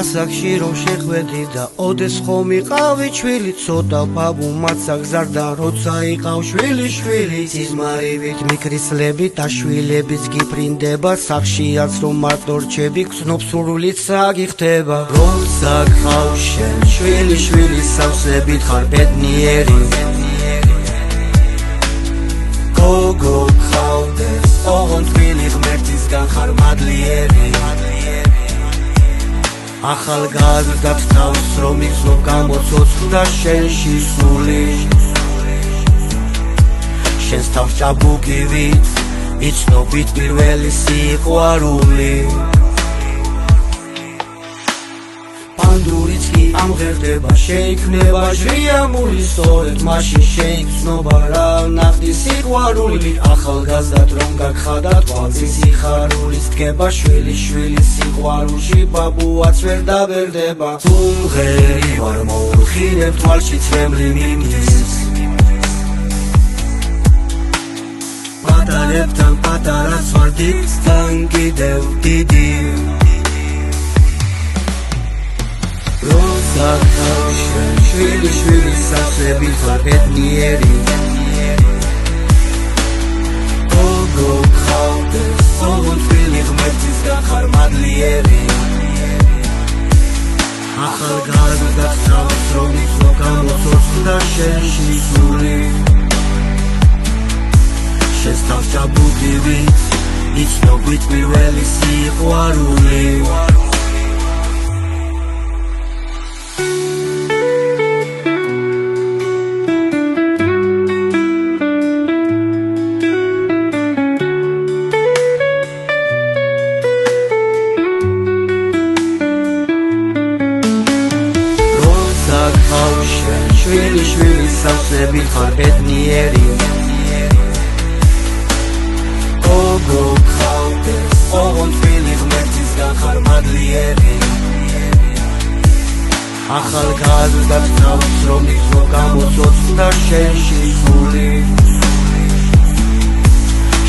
ასაკში რომ შეხვედი და ოდეს ხომ იყავი ჩვილი ცოტა ბაბუ მაცაგზარდა როცა იყავ შვილი სიზმარივით მიკრისლებით და შვილებიც გიფრინდება სახშიაც რომ მარტო რჩები გრძნობ სურვილით საგიხდება როცა გყავ შენ შვილი სავსებით ხარ ბედნიერი გოგო გყავდეს ოღონდ თბილი ღმერთისგან ხარ მადლიერი ახალგაზრდად თავს რომ იხსნობ გამოცოცხლდა შენში სული შენს თავს ჭაბუკივით იცნობით პირველი სიყვარული პანდურიც კი ამღერდება შეიქმნება ჟრიამული სწორედ მაშინ შეიგრძნობა რა ნახდი სიყვარული ახალგაზრდად რომ გაგხადა თვალწინ სიხარულის დგება შვილი სიყვარულში ბაბუაც ვერ დაბერდება თუმღერი ვარ მოუხინებ თვალში ცრემლი მინის პატარებთან პატარაც ვარ დიდთან კიდევ დიდი როცა გყავ შენ შვილი სავსებით ხარ ბედნიერი გოგო გყავდეს ოღონდ თბილი ღმერთისგან ხარ მადლიერი ახალგაზრდად თავს რომ იცნობ გამოცოცხლდა შენში სული შენს თავს ჭაბუკივით იცნობით პირველი სიყვარული შვილი სავსებით ხარ ბედნიერი გოგო გყავდეს ოღონდ თბილი ღმერთისგან ხარ მადლიერი ახალგაზრდად თავს რომ იცნობ გამოცოცხლდა შენში სული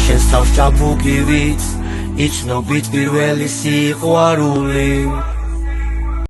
შენს თავს ჭაბუკივით იცნობით პირველი სიყვარული